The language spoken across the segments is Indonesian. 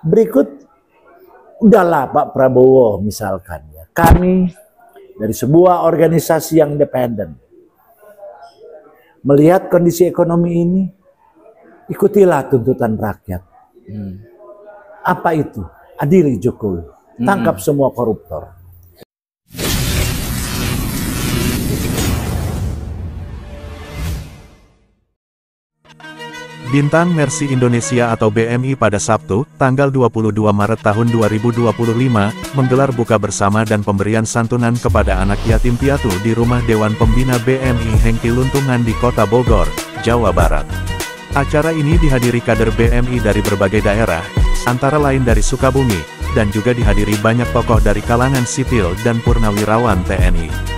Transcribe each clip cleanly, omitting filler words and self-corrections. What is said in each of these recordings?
Berikut, udahlah Pak Prabowo misalkan ya, kami dari sebuah organisasi yang independen melihat kondisi ekonomi ini, ikutilah tuntutan rakyat. Apa itu? Adili Jokowi, tangkap semua koruptor. Bintang Mercy Indonesia atau BMI pada Sabtu, tanggal 22 Maret tahun 2025, menggelar buka bersama dan pemberian santunan kepada anak yatim piatu di Rumah Dewan Pembina BMI Hengki Luntungan di Kota Bogor, Jawa Barat. Acara ini dihadiri kader BMI dari berbagai daerah, antara lain dari Sukabumi, dan juga dihadiri banyak tokoh dari kalangan sipil dan purnawirawan TNI.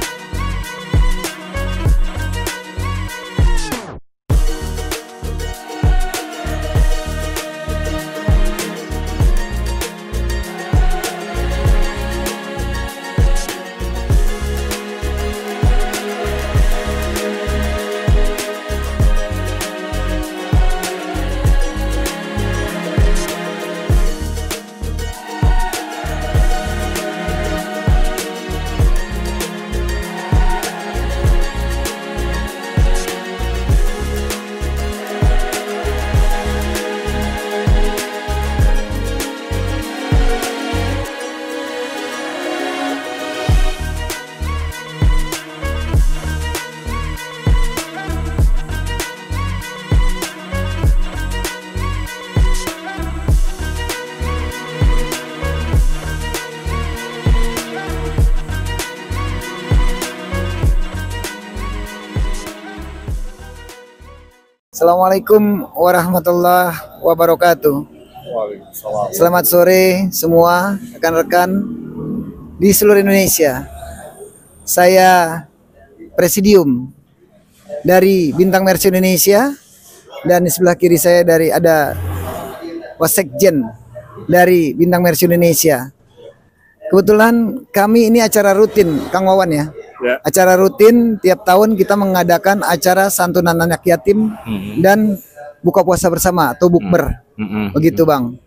Assalamualaikum warahmatullahi wabarakatuh. Selamat sore semua rekan-rekan di seluruh Indonesia. Saya Presidium dari Bintang Mercy Indonesia, dan di sebelah kiri saya ada Wasekjen dari Bintang Mercy Indonesia. Kebetulan kami ini acara rutin, Kang Wawan ya. Acara rutin tiap tahun kita mengadakan acara santunan anak yatim dan buka puasa bersama atau bukber. Begitu Bang.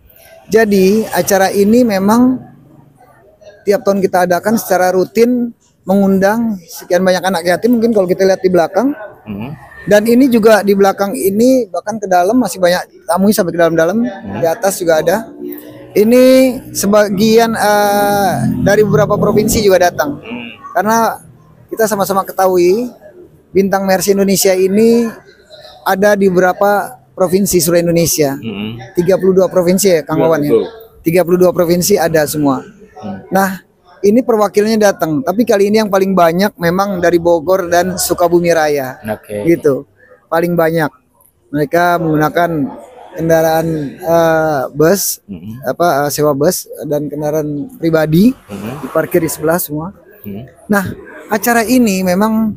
Jadi acara ini memang tiap tahun kita adakan secara rutin, mengundang sekian banyak anak yatim. Mungkin kalau kita lihat di belakang. Dan ini juga di belakang ini bahkan ke dalam masih banyak tamu sampai ke dalam-dalam. Di atas juga ada. Ini sebagian dari beberapa provinsi juga datang. Karena kita sama-sama ketahui Bintang Mercy Indonesia ini ada di beberapa provinsi seluruh Indonesia. 32 provinsi ya Kang Wawan ya. 32 provinsi ada semua. Nah, ini perwakilannya datang, tapi kali ini yang paling banyak memang dari Bogor dan Sukabumi Raya. Gitu. Paling banyak. Mereka menggunakan kendaraan bus, sewa bus dan kendaraan pribadi, diparkir di sebelah semua. Nah, acara ini memang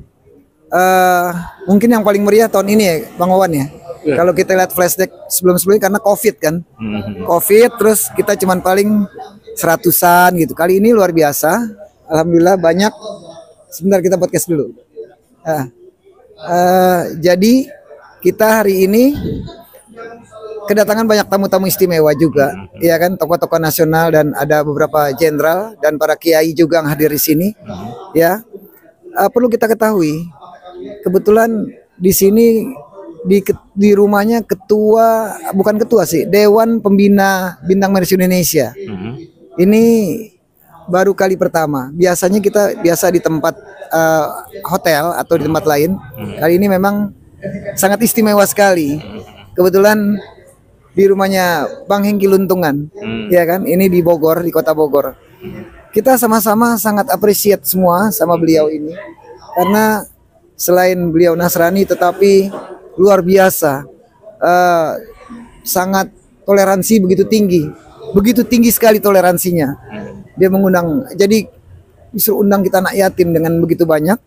mungkin yang paling meriah tahun ini ya Bang Wawan ya. Kalau kita lihat flashback sebelum-sebelumnya karena COVID kan. COVID terus kita cuman paling 100-an gitu. Kali ini luar biasa. Alhamdulillah banyak. Sebentar kita podcast dulu. Jadi kita hari ini kedatangan banyak tamu-tamu istimewa juga, ya kan, tokoh-tokoh nasional dan ada beberapa jenderal dan para kiai juga yang hadir di sini, ya. Perlu kita ketahui, kebetulan di sini di rumahnya bukan ketua sih, Dewan Pembina Bintang Mercy Indonesia. Ini baru kali pertama. Biasanya kita biasa di tempat hotel atau di tempat lain. Kali ini memang sangat istimewa sekali. Kebetulan di rumahnya Bang Hengki Luntungan, ya kan? Ini di Bogor, di Kota Bogor. Kita sama-sama sangat appreciate semua sama beliau ini, karena selain beliau Nasrani, tetapi luar biasa, sangat toleransi begitu tinggi sekali toleransinya. Dia mengundang, jadi disuruh undang kita anak yatim dengan begitu banyak,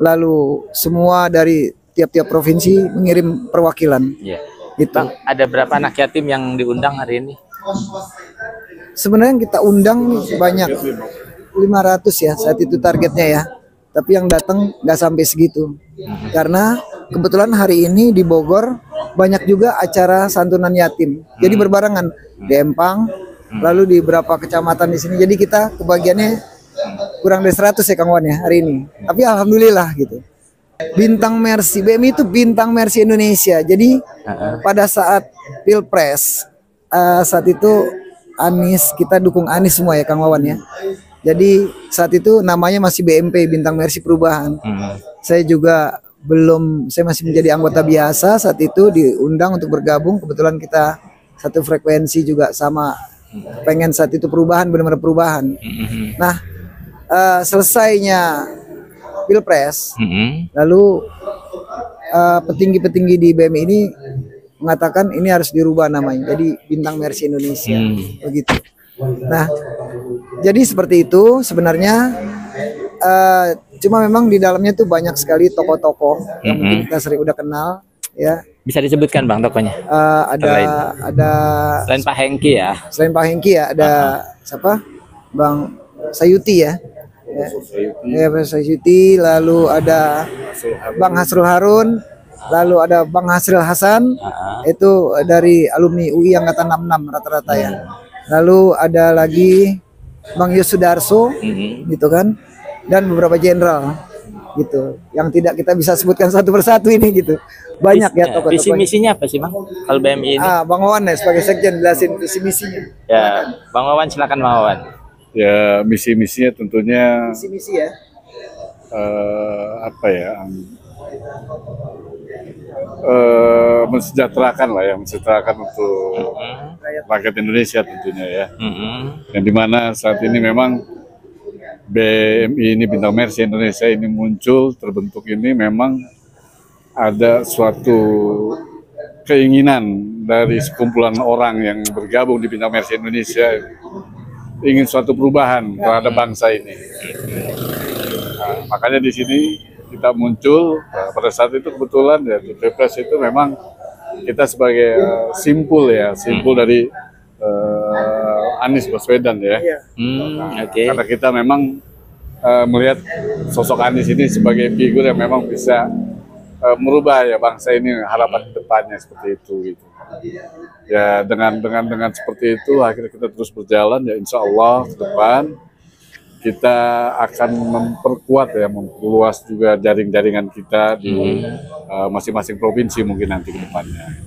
lalu semua dari tiap-tiap provinsi mengirim perwakilan. Gitu. Bang, ada berapa anak yatim yang diundang hari ini? Sebenarnya yang kita undang banyak, 500 ya saat itu targetnya ya. Tapi yang datang nggak sampai segitu. Karena kebetulan hari ini di Bogor banyak juga acara santunan yatim. Jadi berbarengan di Empang lalu di beberapa kecamatan di sini. Jadi kita kebagiannya kurang dari 100 ya Kang Wan ya hari ini. Tapi alhamdulillah gitu. Bintang Mercy BMI itu bintang Mercy Indonesia. Jadi pada saat Pilpres saat itu Anies, kita dukung Anies semua ya Kang Wawan ya. Jadi saat itu namanya masih BMP, Bintang Mercy Perubahan. Saya juga saya masih menjadi anggota biasa saat itu, diundang untuk bergabung. Kebetulan kita satu frekuensi juga sama, pengen saat itu perubahan, benar-benar perubahan. Nah, selesainya Pilpres, lalu petinggi-petinggi di BMI ini mengatakan ini harus dirubah namanya, jadi Bintang Mercy Indonesia, begitu. Nah, jadi seperti itu sebenarnya. Cuma memang di dalamnya tuh banyak sekali tokoh-tokoh yang mungkin kita sering udah kenal, ya. Bisa disebutkan Bang tokohnya? Ada Selain Pak Hengki ya. Selain Pak Hengki ya, ada siapa? Bang Sayuti ya. Ya, Bang Sayuti, lalu ada Bang Hasrul Harun, lalu ada Bang Hasril Hasan, itu dari alumni UI angkatan 66 rata-rata ya. Lalu ada lagi Bang Yosudarso, gitu kan, dan beberapa jenderal, gitu, yang tidak kita bisa sebutkan satu persatu ini, gitu. Banyak ya tokoh-tokohnya. Visi misinya apa sih Bang kalau BMI ini? Bang Wawan ya sebagai sekjen jelasin visi misinya. Ya, Bang Wawan silakan Bang Wawan. Ya, misi-misinya tentunya Visi misi ya. Mensejahterakan lah ya, mensejahterakan untuk rakyat Indonesia tentunya ya. Yang dimana saat ini memang BMI ini, Bintang Mercy Indonesia ini muncul, terbentuk ini memang ada suatu keinginan dari sekumpulan orang yang bergabung di Bintang Mercy Indonesia, ingin suatu perubahan terhadap bangsa ini. Nah, makanya di sini kita muncul. Pada saat itu kebetulan ya di Pilpres itu memang kita sebagai simpul dari Anies Baswedan ya. Karena kita memang melihat sosok Anies ini sebagai figur yang memang bisa merubah ya bangsa ini, harapan depannya seperti itu gitu. Ya dengan seperti itu akhirnya kita terus berjalan ya, insya Allah ke depan kita akan memperkuat ya, memperluas juga jaring-jaringan kita di masing-masing provinsi mungkin nanti ke depannya.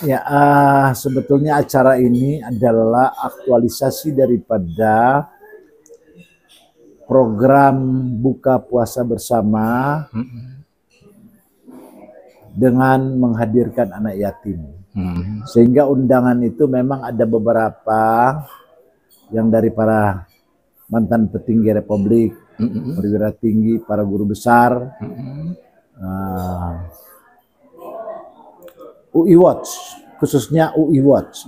Ya, sebetulnya acara ini adalah aktualisasi daripada program buka puasa bersama dengan menghadirkan anak yatim. Sehingga undangan itu memang ada beberapa yang dari para mantan petinggi Republik, perwira tinggi, para guru besar, UI Watch, khususnya UI Watch.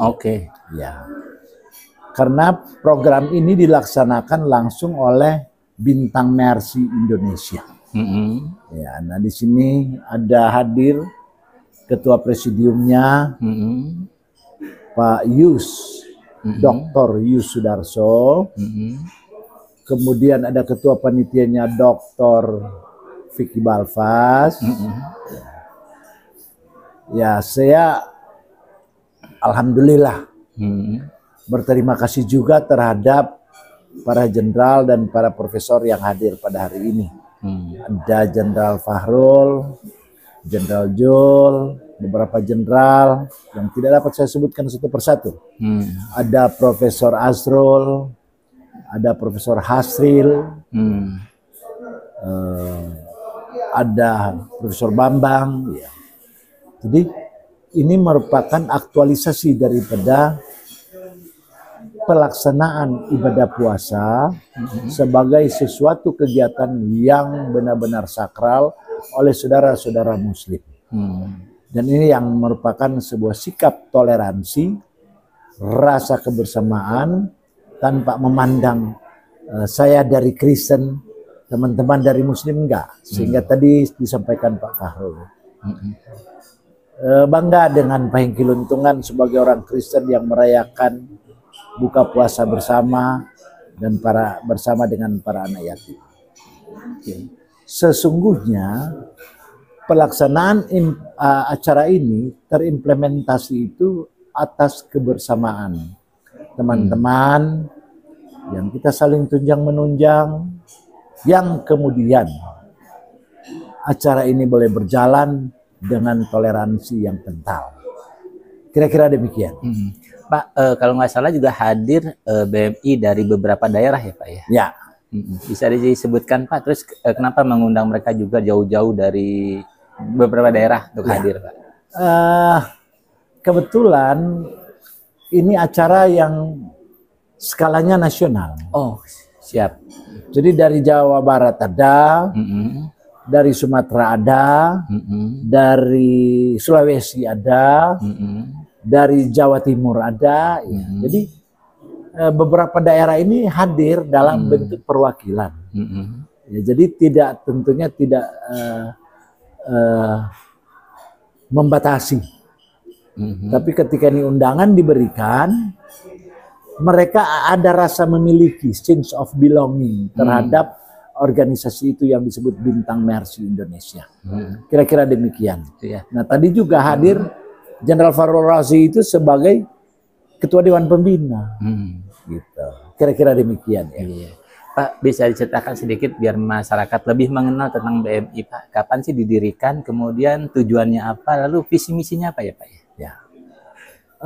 Ya, karena program ini dilaksanakan langsung oleh Bintang Mercy Indonesia. Ya, nah di sini ada hadir ketua presidiumnya, Pak Yus, Dr. Yus Sudarso. Kemudian ada ketua panitianya Dr. Vicky Balfas. Ya, saya alhamdulillah berterima kasih juga terhadap para jenderal dan para profesor yang hadir pada hari ini. Ada Jenderal Fahrul, Jenderal Jul, beberapa jenderal yang tidak dapat saya sebutkan satu persatu. Ada Profesor Azrul, ada Profesor Hasril, ada Profesor Bambang. Ya. Jadi ini merupakan aktualisasi daripada pelaksanaan ibadah puasa sebagai sesuatu kegiatan yang benar-benar sakral oleh saudara-saudara Muslim. Dan ini yang merupakan sebuah sikap toleransi, rasa kebersamaan tanpa memandang saya dari Kristen, teman-teman dari Muslim enggak. Sehingga tadi disampaikan Pak Fahrul. Bangga dengan Pahingki Luntungan sebagai orang Kristen yang merayakan buka puasa bersama dan bersama dengan para anak yatim. Sesungguhnya pelaksanaan acara ini terimplementasi itu atas kebersamaan teman-teman yang kita saling tunjang menunjang, yang kemudian acara ini boleh berjalan dengan toleransi yang kental. Kira-kira demikian. Pak, kalau nggak salah juga hadir BMI dari beberapa daerah ya Pak ya? Ya. Bisa disebutkan Pak, terus kenapa mengundang mereka juga jauh-jauh dari beberapa daerah untuk hadir Pak? Kebetulan ini acara yang skalanya nasional. Oh, siap. Jadi dari Jawa Barat ada, dari Sumatera ada, dari Sulawesi ada, dari Jawa Timur ada. Ya. Jadi beberapa daerah ini hadir dalam bentuk perwakilan. Ya, jadi tentunya tidak membatasi. Tapi ketika ini undangan diberikan, mereka ada rasa memiliki sense of belonging terhadap organisasi itu yang disebut Bintang Mercy Indonesia. Kira-kira demikian. Nah tadi juga hadir Jenderal Farul Razi itu sebagai Ketua Dewan Pembina. Gitu. Kira-kira demikian. Ya. Pak, bisa diceritakan sedikit biar masyarakat lebih mengenal tentang BMI Pak. Kapan sih didirikan, kemudian tujuannya apa, lalu visi misinya apa ya Pak? Ya.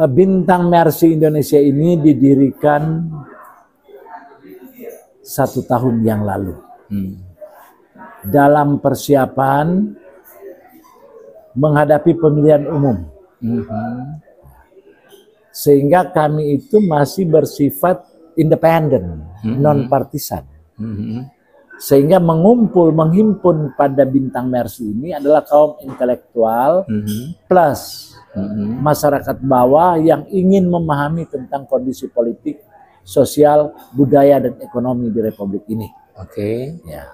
Bintang Mercy Indonesia ini didirikan 1 tahun yang lalu. Dalam persiapan menghadapi pemilihan umum. Sehingga kami itu masih bersifat independen, non-partisan. Sehingga menghimpun pada Bintang Mercy ini adalah kaum intelektual plus masyarakat bawah yang ingin memahami tentang kondisi politik, sosial, budaya, dan ekonomi di Republik ini. Ya.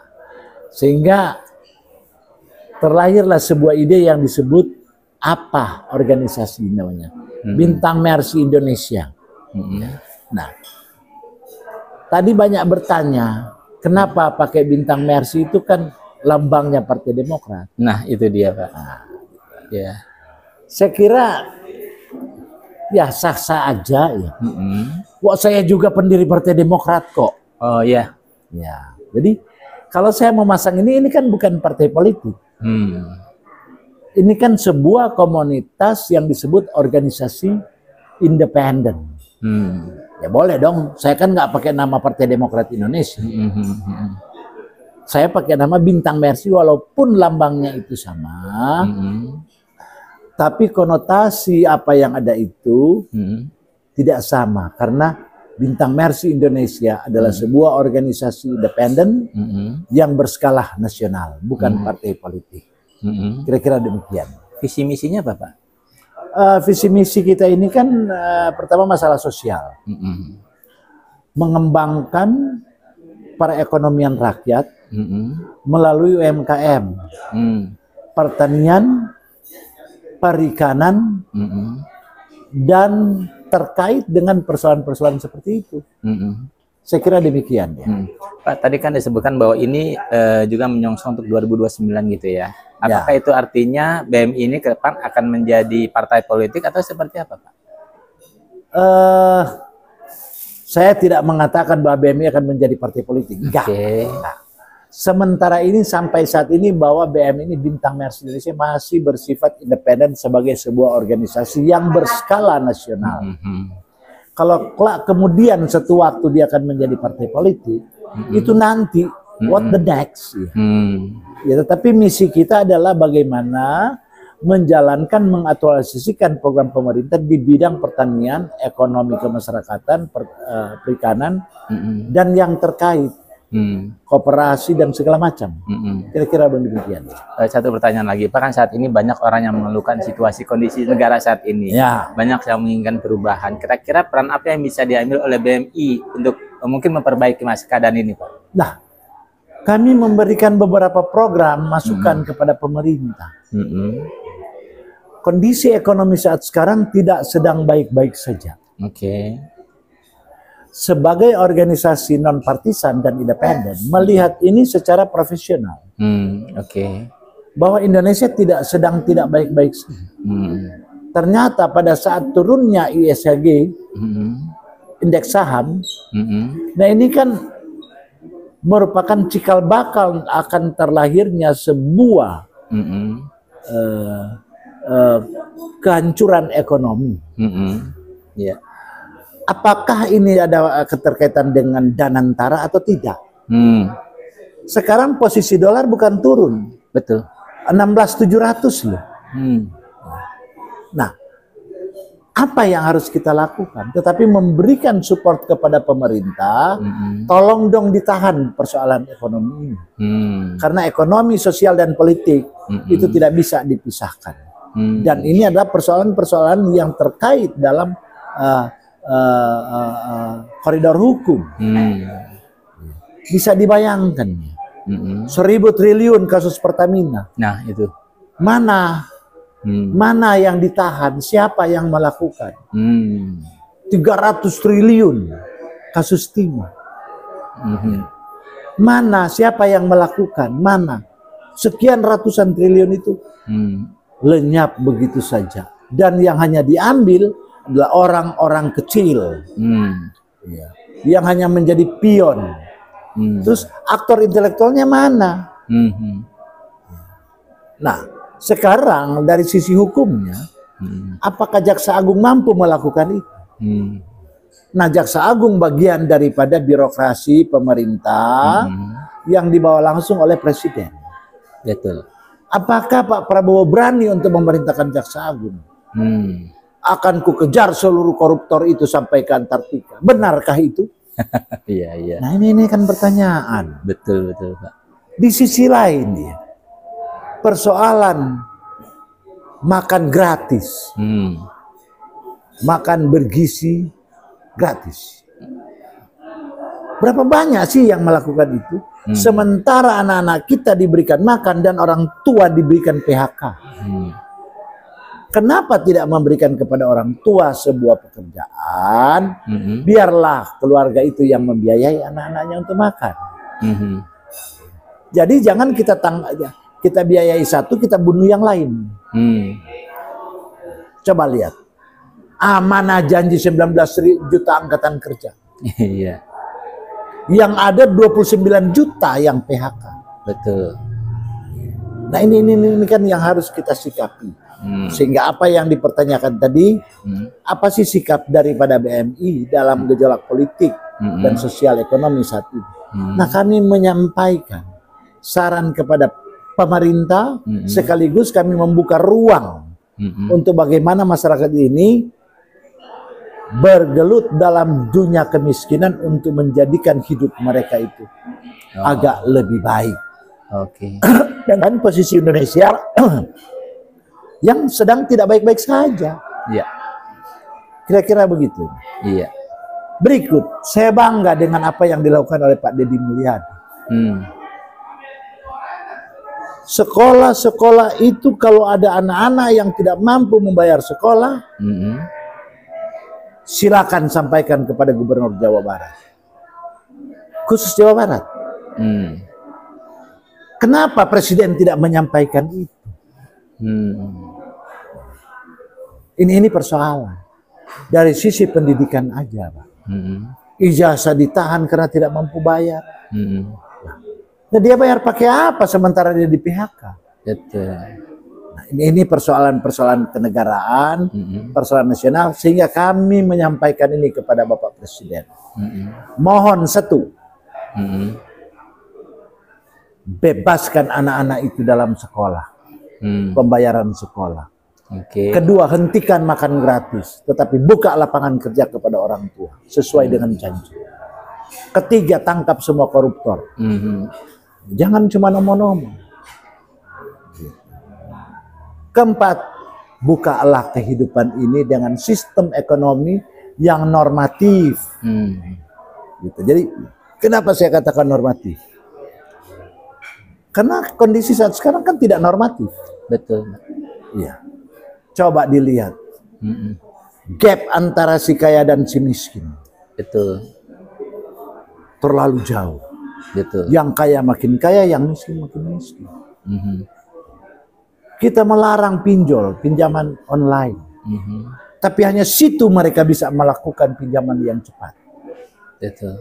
Sehingga terlahirlah sebuah ide yang disebut apa organisasi namanya? Bintang Mercy Indonesia. Nah, tadi banyak bertanya, kenapa pakai Bintang Mercy, itu kan lambangnya Partai Demokrat. Nah, itu dia Pak. Ya. Saya kira ya sah-sah aja ya. Wah, saya juga pendiri Partai Demokrat kok. Oh iya. Ya. Jadi kalau saya memasang ini kan bukan partai politik. Ini kan sebuah komunitas yang disebut organisasi independen. Ya boleh dong. Saya kan nggak pakai nama Partai Demokrat Indonesia. Saya pakai nama Bintang Mercy walaupun lambangnya itu sama. Tapi konotasi apa yang ada itu tidak sama, karena Bintang Mercy Indonesia adalah sebuah organisasi independen yang berskala nasional, bukan partai politik. Kira-kira demikian. Visi misinya apa Pak? Visi misi kita ini kan pertama masalah sosial, mengembangkan perekonomian rakyat melalui UMKM, pertanian, perikanan, dan terkait dengan persoalan-persoalan seperti itu. Saya kira demikian. Ya. Pak, tadi kan disebutkan bahwa ini juga menyongsong untuk 2029 gitu ya. Apakah itu artinya BMI ini ke depan akan menjadi partai politik atau seperti apa Pak? Saya tidak mengatakan bahwa BMI akan menjadi partai politik. Enggak. Nah, Sementara ini sampai saat ini bahwa BM ini Bintang Mercy Indonesia masih bersifat independen sebagai sebuah organisasi yang berskala nasional. Kalau kemudian suatu waktu dia akan menjadi partai politik, itu nanti what the next? Ya, tetapi misi kita adalah bagaimana menjalankan, mengaktualisasikan program pemerintah di bidang pertanian, ekonomi kemasyarakatan, perikanan, dan yang terkait. Kooperasi dan segala macam. Kira-kira demikian. Satu pertanyaan lagi, Pak, kan saat ini banyak orang yang mengeluhkan situasi kondisi negara saat ini. Ya. Banyak yang menginginkan perubahan. Kira-kira peran apa yang bisa diambil oleh BMI untuk mungkin memperbaiki keadaan ini, Pak? Nah, kami memberikan beberapa program masukan kepada pemerintah. Kondisi ekonomi saat sekarang tidak sedang baik-baik saja. Oke. Sebagai organisasi non-partisan dan independen, melihat ini secara profesional. Oke. Bahwa Indonesia sedang tidak baik-baik saja. Ternyata pada saat turunnya ISG, indeks saham, nah ini kan merupakan cikal bakal akan terlahirnya sebuah kehancuran ekonomi. Ya. Apakah ini ada keterkaitan dengan Danantara atau tidak? Sekarang posisi dolar bukan turun. Betul. 16.700 loh. Nah, apa yang harus kita lakukan? Tetapi memberikan support kepada pemerintah, tolong dong ditahan persoalan ekonomi ini. Karena ekonomi, sosial, dan politik itu tidak bisa dipisahkan. Dan ini adalah persoalan-persoalan yang terkait dalam koridor hukum. Bisa dibayangkan 1.000 triliun kasus Pertamina. Nah itu Mana yang ditahan, siapa yang melakukan? 300 triliun kasus timah. Mana, siapa yang melakukan? Mana? Sekian ratusan triliun itu lenyap begitu saja. Dan yang hanya diambil adalah orang-orang kecil, yang hanya menjadi pion. Terus aktor intelektualnya mana? Nah, sekarang dari sisi hukumnya, apakah Jaksa Agung mampu melakukan itu? Nah, Jaksa Agung bagian daripada birokrasi pemerintah yang dibawa langsung oleh Presiden. betul. Apakah Pak Prabowo berani untuk memerintahkan Jaksa Agung? Akan ku kejar seluruh koruptor itu sampai ke Antartika. Benarkah itu? Iya. Nah ini kan pertanyaan. Betul, Pak. Di sisi lain ya, persoalan makan gratis, makan bergizi gratis. Berapa banyak sih yang melakukan itu? Sementara anak-anak kita diberikan makan dan orang tua diberikan PHK. Kenapa tidak memberikan kepada orang tua sebuah pekerjaan? Biarlah keluarga itu yang membiayai anak-anaknya untuk makan. Jadi jangan kita biayai satu, kita bunuh yang lain. Coba lihat. Amanah janji 19 juta angkatan kerja. Iya. Yang ada 29 juta yang PHK. Betul. Nah ini kan yang harus kita sikapi. Sehingga apa yang dipertanyakan tadi, apa sih sikap daripada BMI dalam gejolak politik dan sosial ekonomi saat ini? Nah kami menyampaikan saran kepada pemerintah, sekaligus kami membuka ruang untuk bagaimana masyarakat ini bergelut dalam dunia kemiskinan untuk menjadikan hidup mereka itu agak lebih baik. Dengan posisi Indonesia yang sedang tidak baik-baik saja. Iya. Kira-kira begitu. Iya. Berikut, saya bangga dengan apa yang dilakukan oleh Pak Deddy Mulyadi. Sekolah-sekolah itu kalau ada anak-anak yang tidak mampu membayar sekolah, silakan sampaikan kepada Gubernur Jawa Barat. Khusus Jawa Barat. Kenapa Presiden tidak menyampaikan itu? Ini persoalan dari sisi pendidikan aja, Pak. Ijazah ditahan karena tidak mampu bayar. Nah, dia bayar pakai apa sementara dia di PHK? Betul. Nah, ini persoalan-persoalan kenegaraan, persoalan nasional, sehingga kami menyampaikan ini kepada Bapak Presiden. Mohon satu, bebaskan anak-anak itu dalam sekolah, pembayaran sekolah. Kedua, hentikan makan gratis, tetapi buka lapangan kerja kepada orang tua sesuai dengan janji. Ketiga, tangkap semua koruptor. Jangan cuma nomor-nomor. Keempat, bukalah kehidupan ini dengan sistem ekonomi yang normatif. Gitu. Jadi, kenapa saya katakan normatif? Karena kondisi saat sekarang kan tidak normatif. Betul. Iya. Coba dilihat. Gap antara si kaya dan si miskin. Betul. Terlalu jauh. Betul. Yang kaya makin kaya, yang miskin makin miskin. Kita melarang pinjol, pinjaman online. Tapi hanya situ mereka bisa melakukan pinjaman yang cepat. Betul.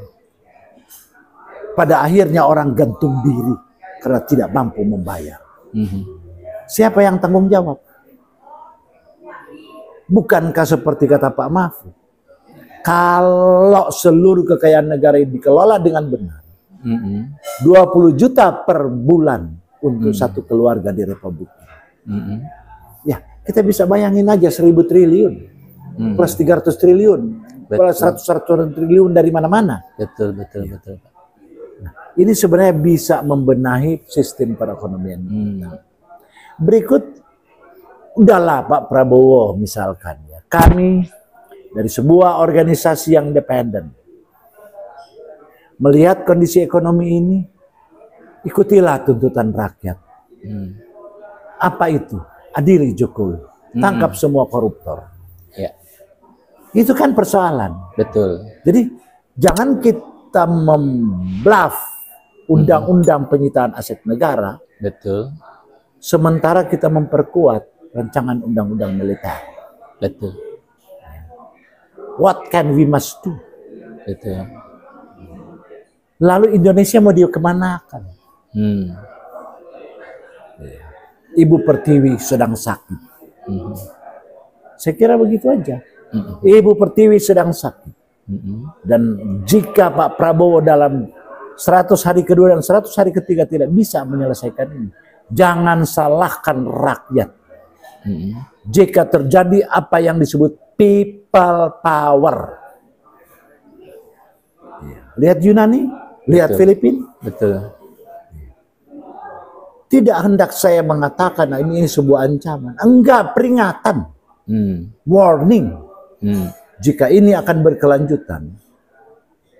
Pada akhirnya orang gantung diri karena tidak mampu membayar. Siapa yang tanggung jawab? Bukankah seperti kata Pak Mahfud, kalau seluruh kekayaan negara ini dikelola dengan benar, 20 juta per bulan untuk satu keluarga di Republik ini. Ya, kita bisa bayangin aja 1.000 triliun plus 300 triliun plus 100 triliun dari mana-mana. Betul. Nah, ini sebenarnya bisa membenahi sistem perekonomian. Berikut, udahlah Pak Prabowo misalkan ya, kami dari sebuah organisasi yang independen melihat kondisi ekonomi ini, ikutilah tuntutan rakyat. Apa itu? Adili Jokowi, tangkap semua koruptor. Ya. Itu kan persoalan. Betul. Jadi jangan kita memblaf undang-undang penyitaan aset negara. Betul. Sementara kita memperkuat rancangan undang-undang militer. Betul. What can we must do? Betul. Lalu Indonesia mau dikemanakan? Ibu Pertiwi sedang sakit. Saya kira begitu aja. Ibu Pertiwi sedang sakit. Dan jika Pak Prabowo dalam 100 hari kedua dan 100 hari ketiga tidak bisa menyelesaikan ini, jangan salahkan rakyat. Jika terjadi apa yang disebut people power. Lihat Yunani, lihat Filipina. Betul. Tidak hendak saya mengatakan nah ini sebuah ancaman. Enggak, peringatan. Warning. Jika ini akan berkelanjutan,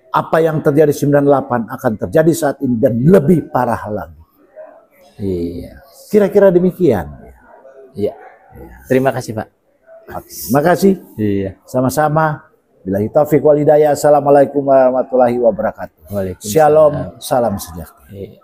apa yang terjadi 98 akan terjadi saat ini dan lebih parah lagi. Iya. Kira-kira demikian. Iya. Terima kasih, Pak. Terima kasih. Iya. Sama-sama. Billahi taufiq wal hidayah. Assalamualaikum warahmatullahi wabarakatuh. Waalaikumsalam. Shalom, salam sejahtera. Iya.